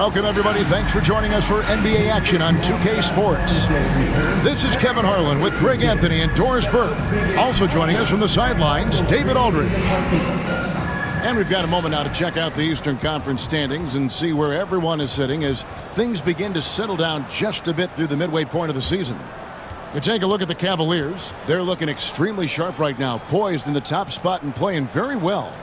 Welcome, everybody. Thanks for joining us for NBA action on 2K Sports. This is Kevin Harlan with Greg Anthony and Doris Burke. Also joining us from the sidelines, David Aldridge. And we've got a moment now to check out the Eastern Conference standings and see where everyone is sitting as things begin to settle down just a bit through the midway point of the season. You take a look at the Cavaliers. They're looking extremely sharp right now, poised in the top spot and playing very well.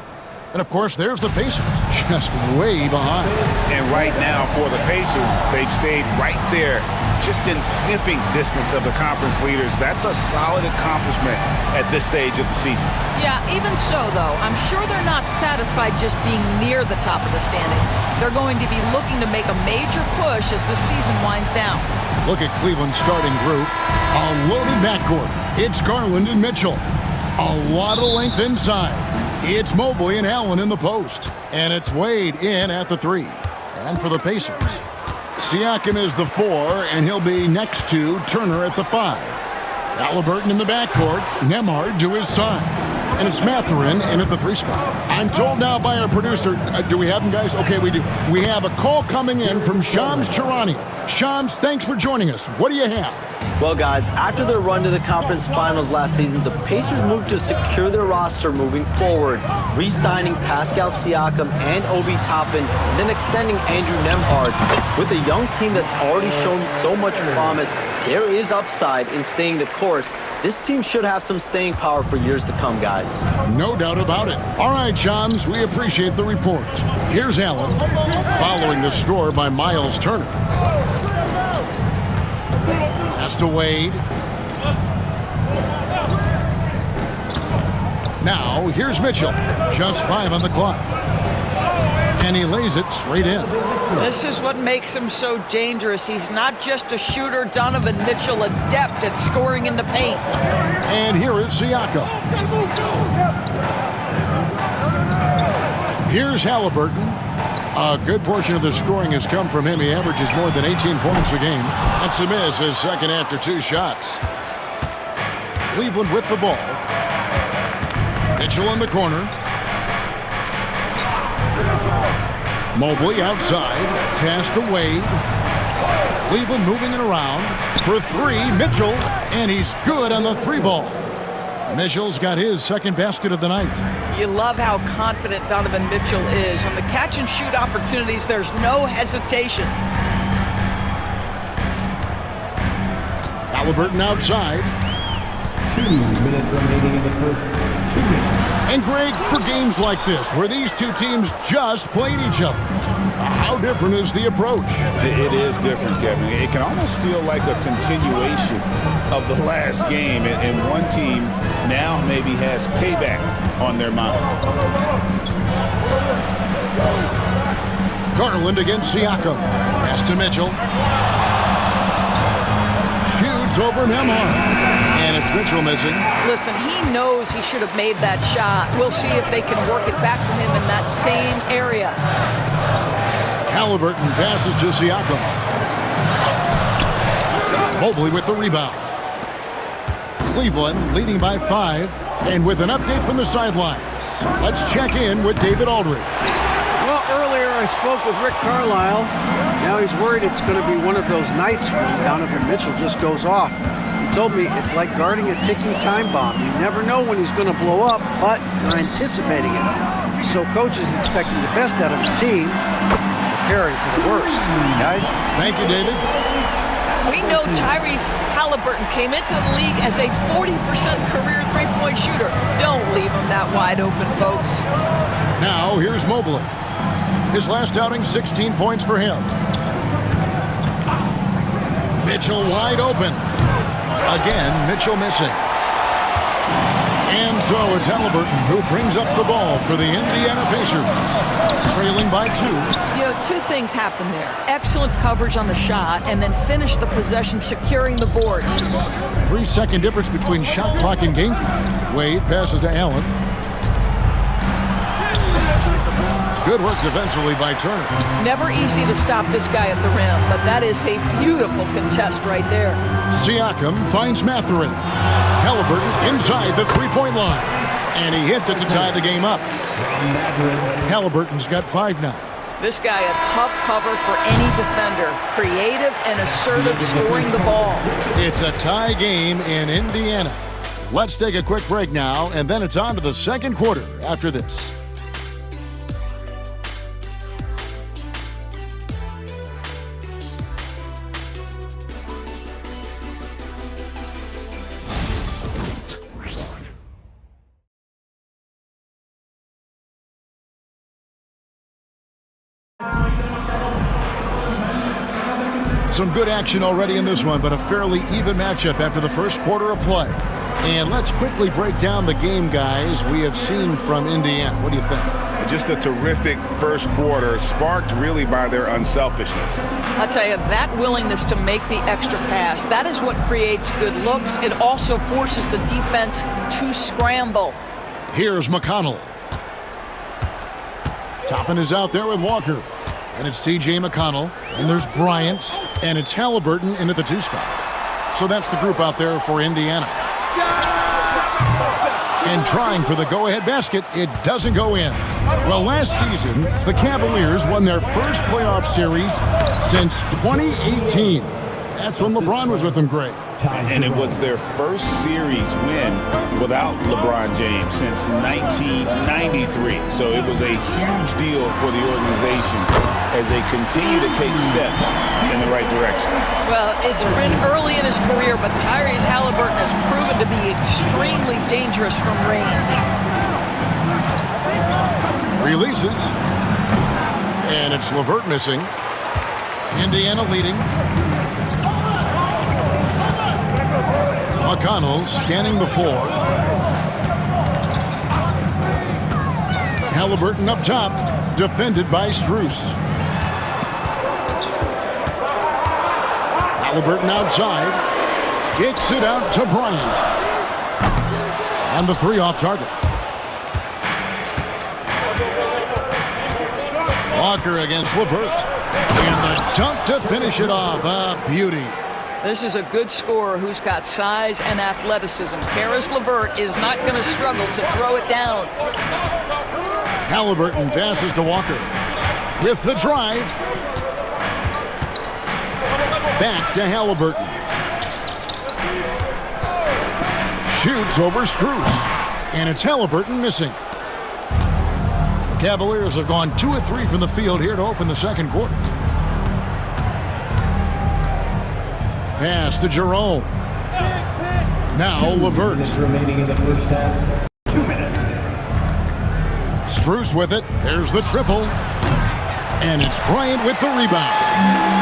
And, of course, there's the Pacers, just way behind. And right now for the Pacers, they've stayed right there, just in sniffing distance of the conference leaders. That's a solid accomplishment at this stage of the season. Yeah, even so, though, I'm sure they're not satisfied just being near the top of the standings. They're going to be looking to make a major push as the season winds down. Look at Cleveland's starting group. A loaded backcourt. It's Garland and Mitchell. A lot of length inside. It's Mobley and Allen in the post. And it's Wade in at the 3. And for the Pacers, Siakam is the 4, and he'll be next to Turner at the 5. Halliburton in the backcourt, Nembhard to his side. And it's Mathurin in at the 3 spot. I'm told now by our producer, do we have him, guys? Okay, we do. We have a call coming in from Shams Charania. Shams, thanks for joining us. What do you have? Well, guys, after their run to the conference finals last season, the Pacers moved to secure their roster moving forward, re-signing Pascal Siakam and Obi Toppin, and then extending Andrew Nembhard. With a young team that's already shown so much promise, there is upside in staying the course. This team should have some staying power for years to come, guys. No doubt about it. All right, Shams, we appreciate the report. Here's Allen, following the score by Miles Turner. Pass to Wade. Now, here's Mitchell. Just 5 on the clock. And he lays it straight in. This is what makes him so dangerous. He's not just a shooter. Donovan Mitchell, adept at scoring in the paint. And here is Siakam. Here's Halliburton. A good portion of the scoring has come from him. He averages more than 18 points a game. That's a miss, his second after 2 shots. Cleveland with the ball. Mitchell in the corner. Mobley outside. Pass to Wade. Cleveland moving it around. For 3, Mitchell. And he's good on the 3 ball. Mitchell's got his second basket of the night. You love how confident Donovan Mitchell is. On the catch-and-shoot opportunities, there's no hesitation. Halliburton outside. 2 minutes remaining in the first 2 minutes. And Greg, for games like this, where these two teams just played each other, how different is the approach? It is different, Kevin. It can almost feel like a continuation of the last game, and one team now maybe has payback on their mind. Garland against Siakam. Pass to Mitchell. Shoots over Nembhard. And it's Mitchell missing. Listen, he knows he should have made that shot. We'll see if they can work it back to him in that same area. Halliburton passes to Siakam. Mobley with the rebound. Cleveland leading by 5. And with an update from the sidelines, let's check in with David Aldridge. Well, earlier I spoke with Rick Carlisle. Now he's worried it's going to be one of those nights when Donovan Mitchell just goes off. He told me it's like guarding a ticking time bomb. You never know when he's going to blow up, but you're anticipating it. So coach is expecting the best out of his team, preparing for the worst. Guys? Thank you, David. We know Tyrese Halliburton came into the league as a 40% career three-point shooter. Don't leave him that wide open, folks. Now, here's Mobley. His last outing, 16 points for him. Mitchell wide open. Again, Mitchell missing. And so it's Halliburton who brings up the ball for the Indiana Pacers, trailing by 2. You know, 2 things happened there. Excellent coverage on the shot, and then finish the possession securing the boards. 3-second difference between shot clock and game clock. Wade passes to Allen. Good work defensively by Turner. Never easy to stop this guy at the rim, but that is a beautiful contest right there. Siakam finds Mathurin. Halliburton inside the 3-point line. And he hits it to tie the game up. Halliburton's got 5 now. This guy a tough cover for any defender. Creative and assertive scoring the ball. It's a tie game in Indiana. Let's take a quick break now, and then it's on to the second quarter after this. Some good action already in this one, but a fairly even matchup after the first quarter of play. And let's quickly break down the game, guys, we have seen from Indiana. What do you think? Just a terrific first quarter, sparked really by their unselfishness. I'll tell you, that willingness to make the extra pass, that is what creates good looks. It also forces the defense to scramble. Here's McConnell. Toppin is out there with Walker. And it's T.J. McConnell, and there's Bryant, and it's Halliburton in at the 2 spot. So that's the group out there for Indiana. And trying for the go-ahead basket, it doesn't go in. Well, last season, the Cavaliers won their first playoff series since 2018. That's when LeBron was with them, Greg. And it was their first series win without LeBron James since 1993. So it was a huge deal for the organization as they continue to take steps in the right direction. Well, it's been early in his career, but Tyrese Halliburton has proven to be extremely dangerous from range. Releases. And it's LeVert missing. Indiana leading. McConnell scanning the floor. Halliburton up top, defended by Strus. Halliburton outside, kicks it out to Bryant. And the 3 off target. Walker against LeVert. And the dunk to finish it off. A beauty. This is a good scorer who's got size and athleticism. Karis LeVert is not going to struggle to throw it down. Halliburton passes to Walker. With the drive. Back to Halliburton. Shoots over Strus. And it's Halliburton missing. The Cavaliers have gone 2 of 3 from the field here to open the second quarter. Pass to Jerome. Now LeVert. Minutes remaining in the first half. 2 minutes. Strus with it. There's the triple. And it's Bryant with the rebound.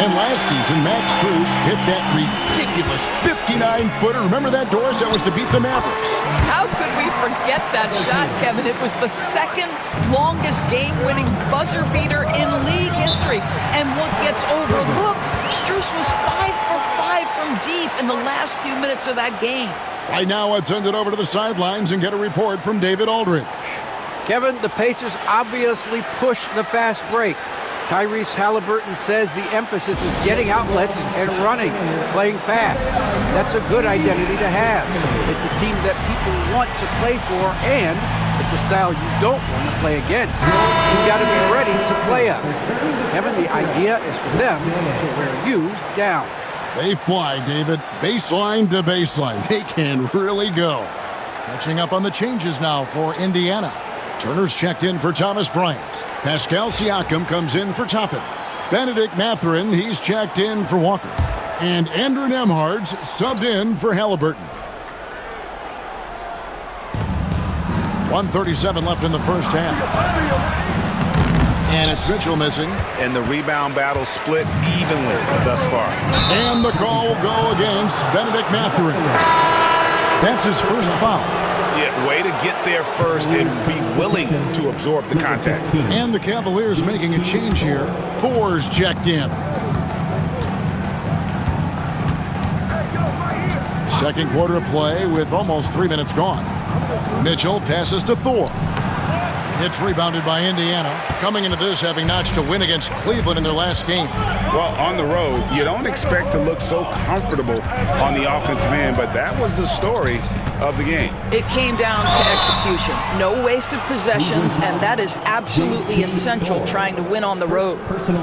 And last season, Max Strus hit that ridiculous 59-footer. Remember that, Doris? That was to beat the Mavericks. How could we forget that shot, Kevin? It was the second longest game-winning buzzer beater in league history. And what gets overlooked, Strus was 5 for 5 from deep in the last few minutes of that game. Right now, let's send it over to the sidelines and get a report from David Aldridge. Kevin, the Pacers obviously push the fast break. Tyrese Halliburton says the emphasis is getting outlets and running, playing fast. That's a good identity to have. It's a team that people want to play for, and it's a style you don't want to play against. You've got to be ready to play us. Kevin, the idea is for them to wear you down. They fly, David. Baseline to baseline. They can really go. Catching up on the changes now for Indiana. Turner's checked in for Thomas Bryant. Pascal Siakam comes in for Toppin. Benedict Mathurin, he's checked in for Walker. And Andrew Nembhard's subbed in for Halliburton. 1:37 left in the first half. And it's Mitchell missing. And the rebound battle split evenly thus far. And the call will go against Benedict Mathurin. That's his first foul. Yeah, way to get there first and be willing to absorb the contact. And the Cavaliers making a change here. Thor's checked in. Second quarter of play with almost 3 minutes gone. Mitchell passes to Thor. It's rebounded by Indiana. Coming into this having notched a win against Cleveland in their last game. Well, on the road, you don't expect to look so comfortable on the offensive end, but that was the story of the game. It came down to execution. No wasted possessions, and that is absolutely essential trying to win on the road.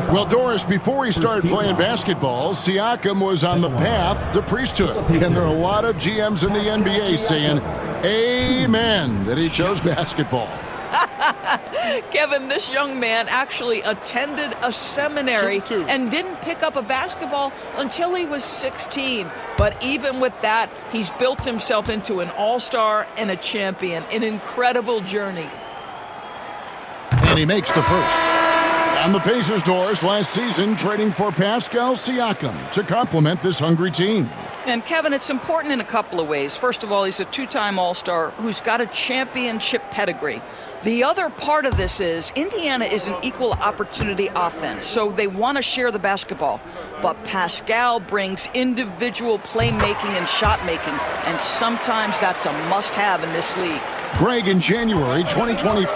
Well, Doris, before he started playing basketball, Siakam was on the path to priesthood. And there are a lot of GMs in the NBA saying, amen, that he chose basketball. Kevin, this young man actually attended a seminary and didn't pick up a basketball until he was 16. But even with that, he's built himself into an all-star and a champion. An incredible journey. And he makes the first. On the Pacers' doors last season, trading for Pascal Siakam to complement this hungry team. And Kevin, it's important in a couple of ways. First of all, he's a two-time All-Star who's got a championship pedigree. The other part of this is Indiana is an equal opportunity offense, so they want to share the basketball. But Pascal brings individual playmaking and shot making, and sometimes that's a must-have in this league. Greg, in January 2024,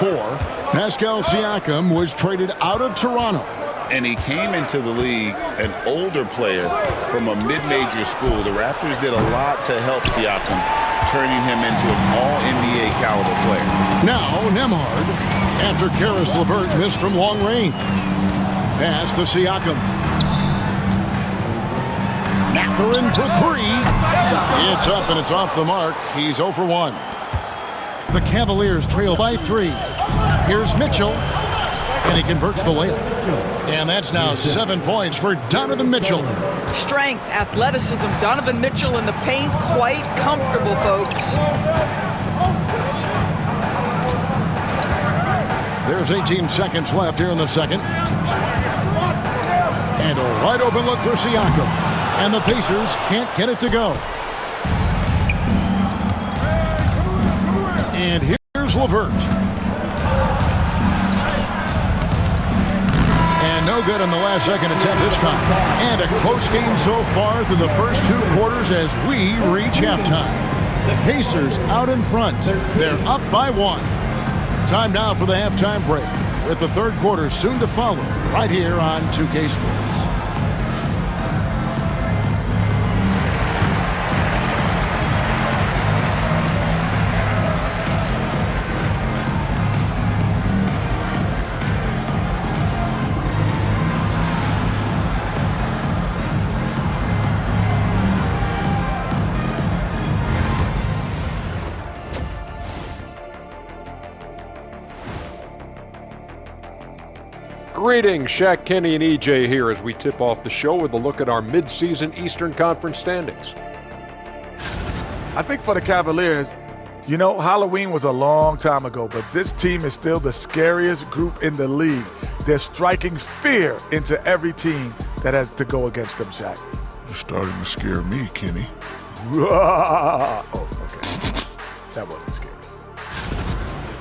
Pascal Siakam was traded out of Toronto. And he came into the league an older player from a mid-major school. The Raptors did a lot to help Siakam, turning him into an all-NBA caliber player. Now, Nembhard, after Karis LeVert missed from long range. Pass to Siakam. Mathurin for three. It's up and it's off the mark. He's 0 for 1. The Cavaliers trail by 3. Here's Mitchell. And he converts the layup. And that's now 7 points for Donovan Mitchell. Strength, athleticism, Donovan Mitchell in the paint, quite comfortable, folks. There's 18 seconds left here in the second. And a wide open look for Siakam. And the Pacers can't get it to go. And here's LeVert. And no good on the last second attempt this time. And a close game so far through the first 2 quarters as we reach halftime. The Pacers out in front. They're up by 1. Time now for the halftime break, with the third quarter soon to follow right here on 2K Sports. Greetings, Shaq, Kenny, and EJ here as we tip off the show with a look at our mid-season Eastern Conference standings. I think for the Cavaliers, you know, Halloween was a long time ago, but this team is still the scariest group in the league. They're striking fear into every team that has to go against them, Shaq. You're starting to scare me, Kenny. Oh, okay. That wasn't scary.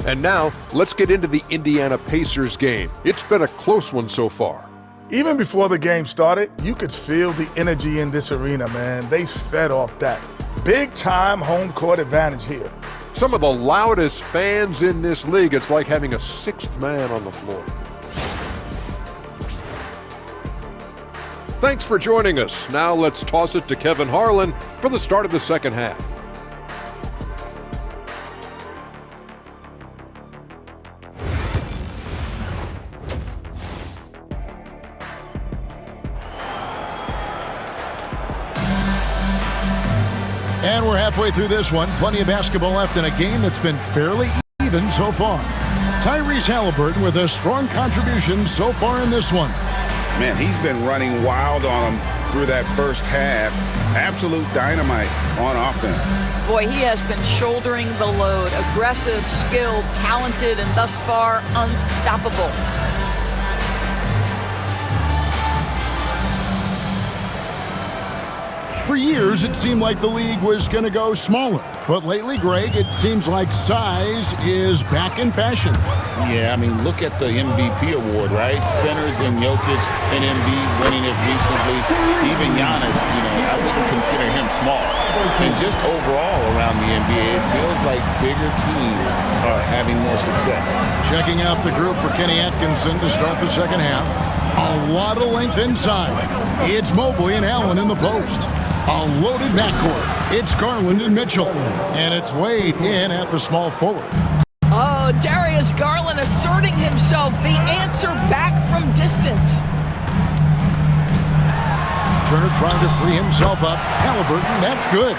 And now, let's get into the Indiana Pacers game. It's been a close one so far. Even before the game started, you could feel the energy in this arena, man. They fed off that. Big-time home court advantage here. Some of the loudest fans in this league. It's like having a sixth man on the floor. Thanks for joining us. Now let's toss it to Kevin Harlan for the start of the second half. And we're halfway through this one. Plenty of basketball left in a game that's been fairly even so far. Tyrese Halliburton with a strong contribution so far in this one. Man, he's been running wild on him through that first half. Absolute dynamite on offense. Boy, he has been shouldering the load. Aggressive, skilled, talented, and thus far unstoppable. For years, it seemed like the league was going to go smaller. But lately, Greg, it seems like size is back in fashion. Yeah, I mean, look at the MVP award, right? Centers and Jokic and Embiid winning it recently. Even Giannis, you know, I wouldn't consider him small. And just overall around the NBA, it feels like bigger teams are having more success. Checking out the group for Kenny Atkinson to start the second half. A lot of length inside. It's Mobley and Allen in the post. A loaded backcourt. It's Garland and Mitchell. And it's Wade in at the small forward. Oh, Darius Garland asserting himself, the answer back from distance. Turner trying to free himself up. Halliburton, that's good.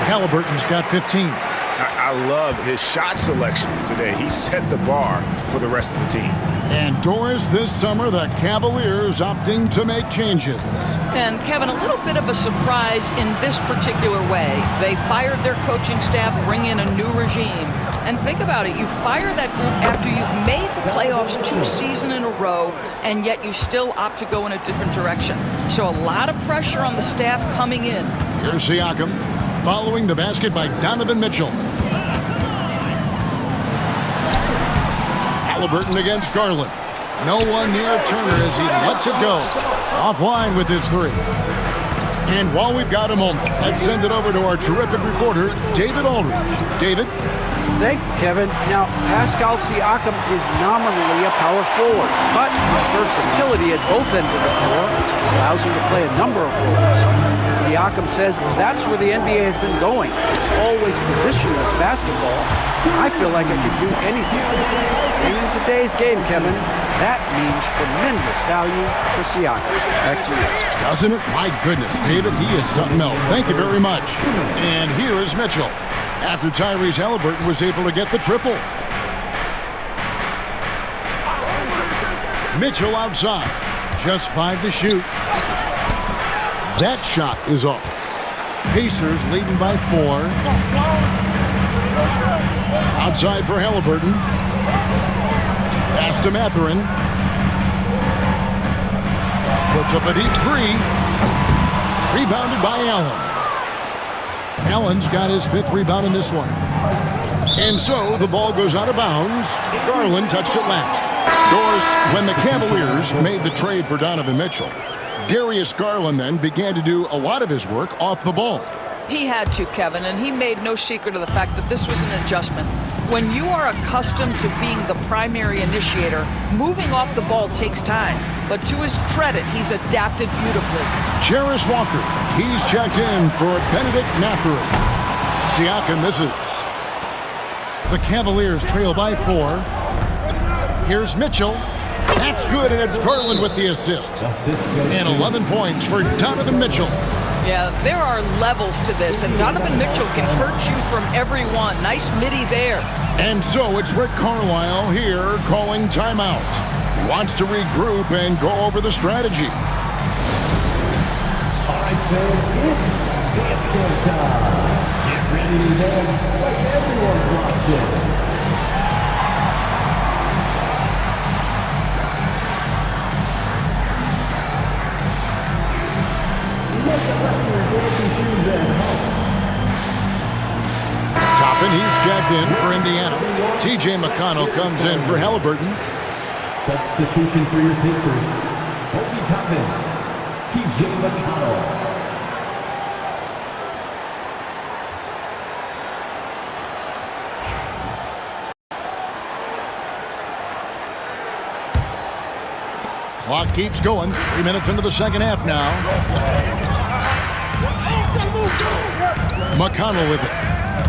Halliburton's got 15. I love his shot selection today. He set the bar for the rest of the team. And Doris, this summer, the Cavaliers opting to make changes. And Kevin, a little bit of a surprise in this particular way. They fired their coaching staff, bring in a new regime. And think about it, you fire that group after you've made the playoffs 2 seasons in a row, and yet you still opt to go in a different direction. So a lot of pressure on the staff coming in. Here's Siakam, following the basket by Donovan Mitchell. Halliburton against Garland. No one near Turner as he lets it go. Offline with his 3. And while we've got a moment, let's send it over to our terrific reporter, David Aldridge. David? Thank you, Kevin. Now, Pascal Siakam is nominally a power forward, but his versatility at both ends of the floor allows him to play a number of roles. Siakam says that's where the NBA has been going. It's always positionless basketball. I feel like I can do anything. And in today's game, Kevin, that means tremendous value for Siakam. Back to you. Doesn't it? My goodness, David, he is something else. Thank you very much. And here is Mitchell, after Tyrese Halliburton was able to get the triple. Mitchell outside, just 5 to shoot. That shot is off. Pacers leading by 4. Outside for Halliburton. Pass to Mathurin. Puts up a deep 3. Rebounded by Allen. Allen's got his 5th rebound in this one. And so the ball goes out of bounds. Garland touched it last. Doris, when the Cavaliers made the trade for Donovan Mitchell, Darius Garland then began to do a lot of his work off the ball. He had to, Kevin, and he made no secret of the fact that this was an adjustment. When you are accustomed to being the primary initiator, moving off the ball takes time. But to his credit, he's adapted beautifully. Jarris Walker, he's checked in for Benedict Mathurin. Siakam misses. The Cavaliers trail by 4. Here's Mitchell. That's good, and it's Garland with the assist. And 11 points for Donovan Mitchell. Yeah, there are levels to this, and Donovan Mitchell can hurt you from every one. Nice midi there. And so it's Rick Carlisle here calling timeout. He wants to regroup and go over the strategy. All right, fans, it's dance game time. Get ready to dance like everyone's watching. Toppin, he's checked in for Indiana. T.J. McConnell comes in for Halliburton. Substitution for your Pacers. Obi Toppin, T.J. McConnell. Clock keeps going. 3 minutes into the second half now. McConnell with it.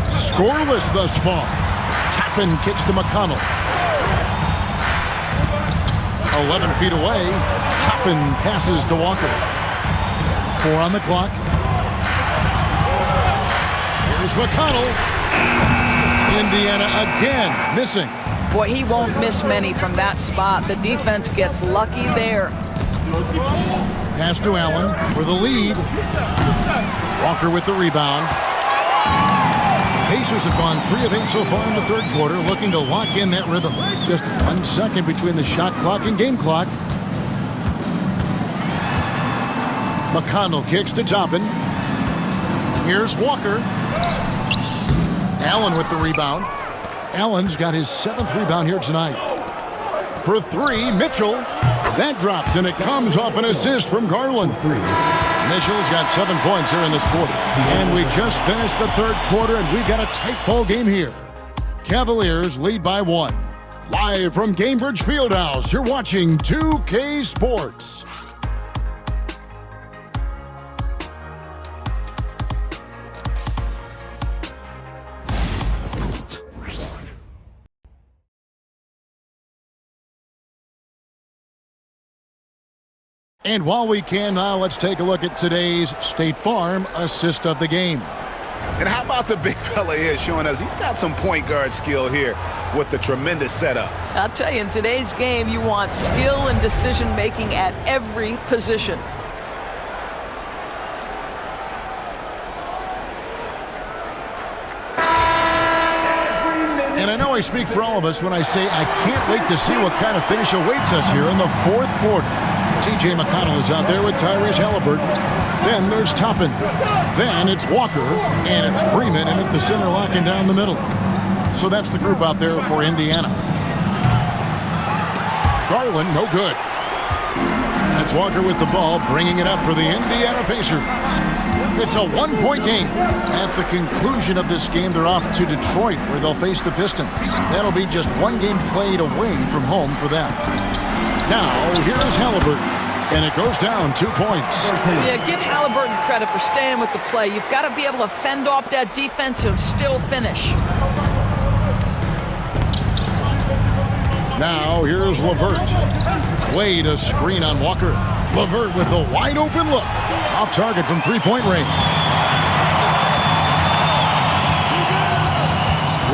Scoreless thus far. Toppin kicks to McConnell. 11 feet away. Toppin passes to Walker. 4 on the clock. Here's McConnell. Indiana again missing. Boy, he won't miss many from that spot. The defense gets lucky there. Pass to Allen for the lead. Walker with the rebound. Pacers have gone 3 of 8 so far in the third quarter, looking to lock in that rhythm. Just 1 second between the shot clock and game clock. McConnell kicks to Toppin. Here's Walker. Allen with the rebound. Allen's got his 7th rebound here tonight. For 3, Mitchell. That drops, and it comes off an assist from Garland. Mitchell's got 7 points here in this quarter. And we just finished the third quarter, and we've got a tight ball game here. Cavaliers lead by 1. Live from Cambridge Fieldhouse, you're watching 2K Sports. And while we can now, let's take a look at today's State Farm assist of the game. And how about the big fella here showing us he's got some point guard skill here with the tremendous setup. I'll tell you, in today's game, you want skill and decision-making at every position. And I know I speak for all of us when I say I can't wait to see what kind of finish awaits us here in the fourth quarter. T.J. McConnell is out there with Tyrese Halliburton. Then there's Toppin. Then it's Walker. And it's Freeman in at the center, locking down the middle. So that's the group out there for Indiana. Garland, no good. It's Walker with the ball, bringing it up for the Indiana Pacers. It's a one-point game. At the conclusion of this game, they're off to Detroit, where they'll face the Pistons. That'll be just one game played away from home for them. Now, here's Halliburton, and it goes down 2 points. Yeah, give Halliburton credit for staying with the play. You've got to be able to fend off that defense and still finish. Now, here's LeVert. Wade a screen on Walker. LeVert with a wide-open look. Off target from three-point range.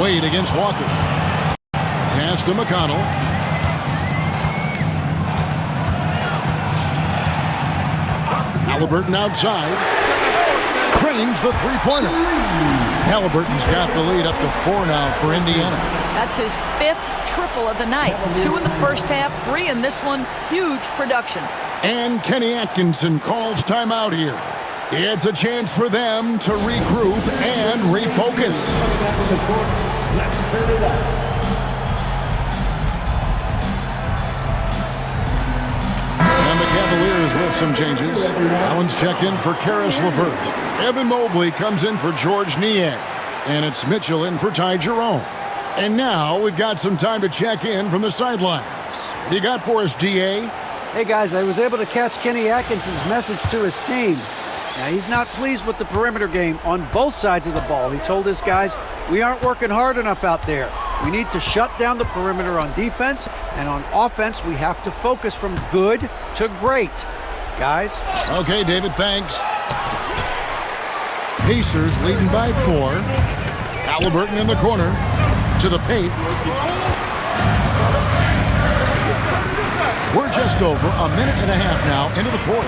Wade against Walker. Pass to McConnell. Halliburton outside. Cranes the three-pointer. Halliburton's got the lead up to 4 now for Indiana. That's his 5th triple of the night. 2 in the first half, 3 in this one. Huge production. And Kenny Atkinson calls timeout here. It's a chance for them to regroup and refocus. Let's turn it up. And the Cavaliers with some changes. Allen's checked in for Karis LeVert. Evan Mobley comes in for George Niang. And it's Mitchell in for Ty Jerome. And now we've got some time to check in from the sidelines. You got for us, D.A.? Hey guys, I was able to catch Kenny Atkinson's message to his team. Now, he's not pleased with the perimeter game on both sides of the ball. He told his guys, we aren't working hard enough out there. We need to shut down the perimeter on defense, and on offense, we have to focus from good to great. Guys? Okay, David, thanks. Pacers leading by 4. Halliburton in the corner. To the paint. We're just over a minute and a half now into the fourth.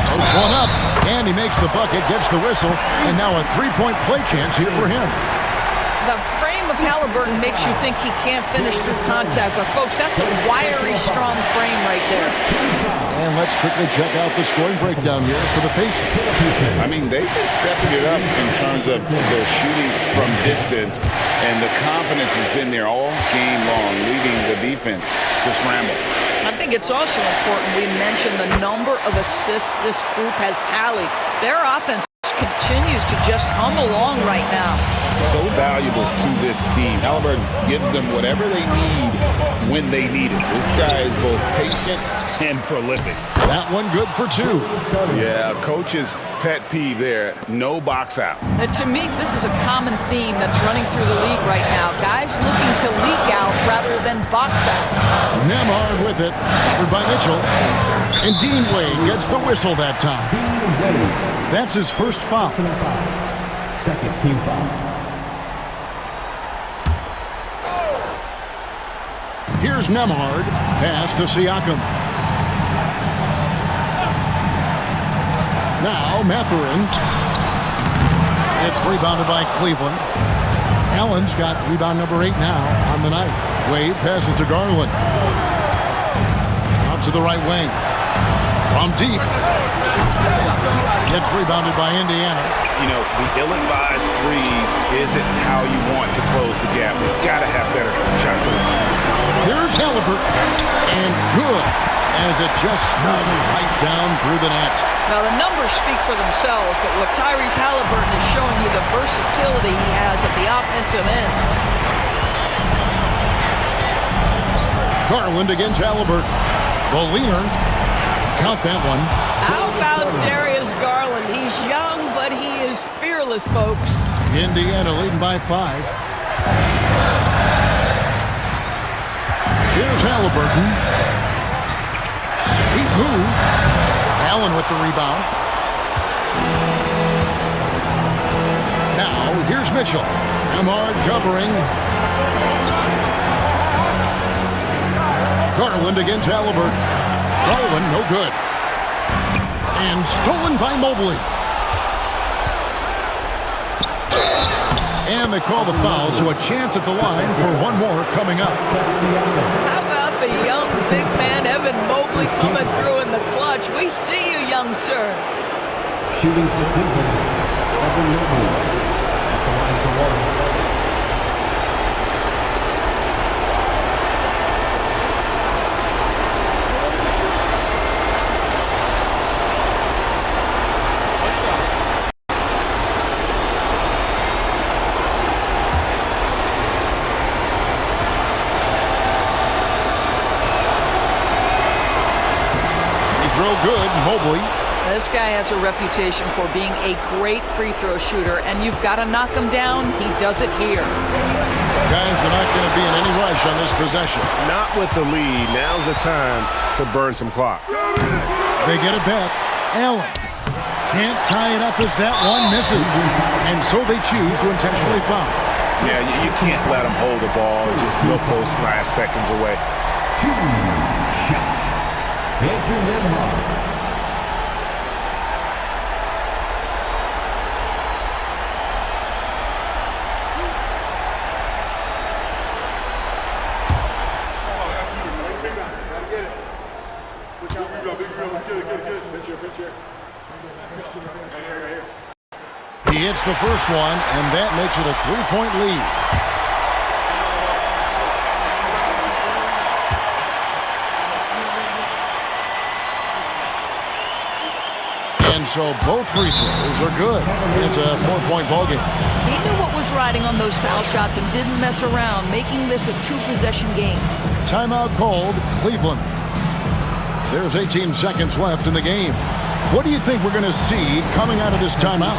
Throws one up, and he makes the bucket, gets the whistle, and now a three-point play chance here for him. The frame of Halliburton makes you think he can't finish through contact, but folks, that's a wiry, strong frame right there. And let's quickly check out the scoring breakdown here for the Pacers. I mean, they've been stepping it up in terms of their shooting from distance, and the confidence has been there all game long, leading the defense to scramble. I think it's also important we mention the number of assists this group has tallied. Their offense continues to just hum along right now. So valuable to this team. Halliburton gives them whatever they need when they need it. This guy is both patient and prolific. That one good for 2. Yeah, coach's pet peeve there. No box out. To me, this is a common theme that's running through the league right now. Guys looking to leak out rather than box out. Nemhard with it, covered by Mitchell. And Dean Wade gets the whistle that time. That's his first foul. Second team foul. Here's Nemhard. Pass to Siakam. Now Mathurin. It's rebounded by Cleveland. Allen's got rebound number 8 now on the night. Wade passes to Garland. Out to the right wing. From deep. Gets rebounded by Indiana. You know, the ill-advised threes isn't how you want to close the gap. You've got to have better shot selection. Here's Halliburton. And good, as it just snugs right down through the net. Now, the numbers speak for themselves, but what Tyrese Halliburton is showing you the versatility he has at the offensive end. Garland against Halliburton. The leaner. Count that one. How about Darius Garland? He's young, but he is fearless, folks. Indiana leading by 5. Here's Halliburton. Sweet move. Allen with the rebound. Now, here's Mitchell. Ahmad covering. Garland against Halliburton. Garland, no good. And stolen by Mobley. And they call the foul, so a chance at the line for one more coming up. How about the young big man, Evan Mobley, coming through in the clutch? We see you, young sir. Shooting for Cleveland, Evan Mobley at the line for one. Good, Mobley. This guy has a reputation for being a great free throw shooter, and you've got to knock him down. He does it here. Guys are not going to be in any rush on this possession. Not with the lead. Now's the time to burn some clock. They get it back. Allen can't tie it up as that one misses. And so they choose to intentionally foul. Yeah, you can't let them hold the ball and just milk those last seconds away. 2 shots. Andrew Nembhard. He hits the first one, and that makes it a 3-point lead. And so both free throws are good. It's a 4-point ballgame. He knew what was riding on those foul shots and didn't mess around, making this a 2-possession game. Timeout called, Cleveland. There's 18 seconds left in the game. What do you think we're going to see coming out of this timeout?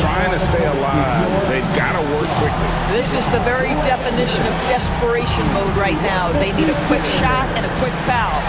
Trying to stay alive. They've got to work quickly. This is the very definition of desperation mode right now. They need a quick shot and a quick foul.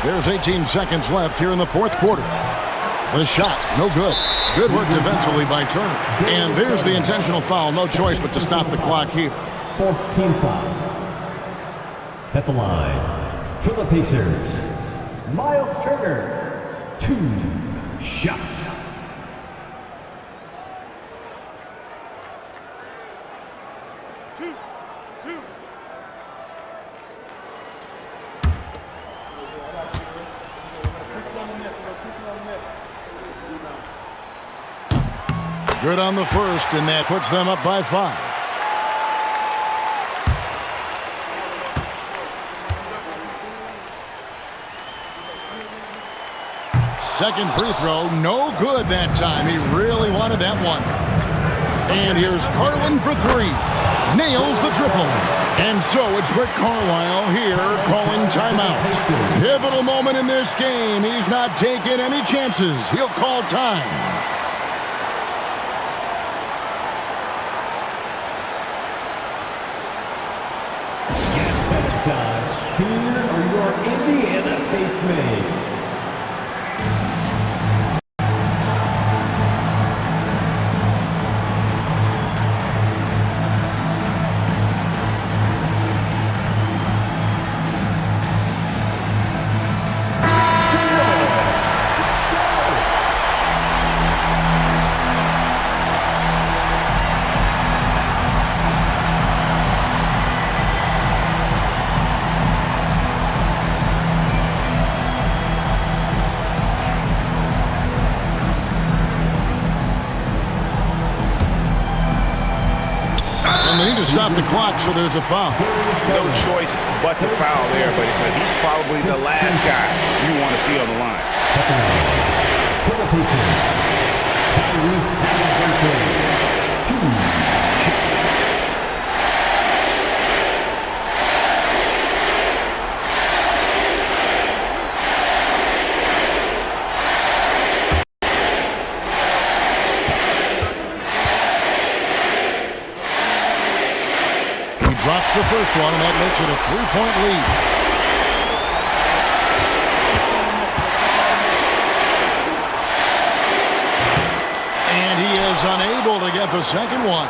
There's 18 seconds left here in the fourth quarter. The shot, no good. Good work defensively by Turner. And there's the intentional foul. No choice but to stop the clock here. 4th team foul. At the line for the Pacers, Miles Turner. 2 shots. Good on the first, and that puts them up by 5. Second free throw, no good that time. He really wanted that one. And here's Garland for 3. Nails the triple. And so it's Rick Carlisle here calling timeout. Pivotal moment in this game. He's not taking any chances. He'll call time. Here are your Indiana basemates. And they need to stop the clock, so there's a foul. No choice but the foul there, but he's probably the last guy you want to see on the line. For the Pacers, Tyrese Halliburton, 2. Drops the first one, and that makes it a 3-point lead. And he is unable to get the second one.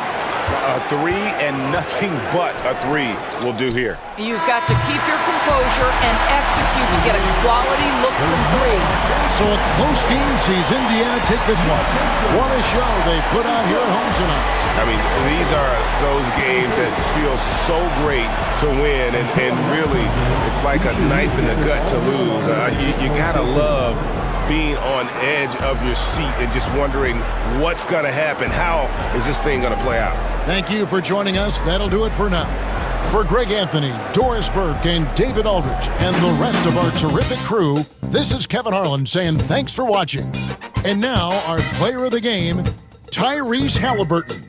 A three and nothing but a three will do here. You've got to keep your composure and execute to get a quality look from three. So a close game sees Indiana take this one. What a show they put on here at home tonight. I mean, these are those games that feel so great to win, and really, it's like a knife in the gut to lose. You gotta love being on edge of your seat and just wondering what's gonna happen. How is this thing gonna play out? Thank you for joining us. That'll do it for now. For Greg Anthony, Doris Burke, and David Aldridge, and the rest of our terrific crew, this is Kevin Harlan saying thanks for watching. And now, our player of the game, Tyrese Halliburton.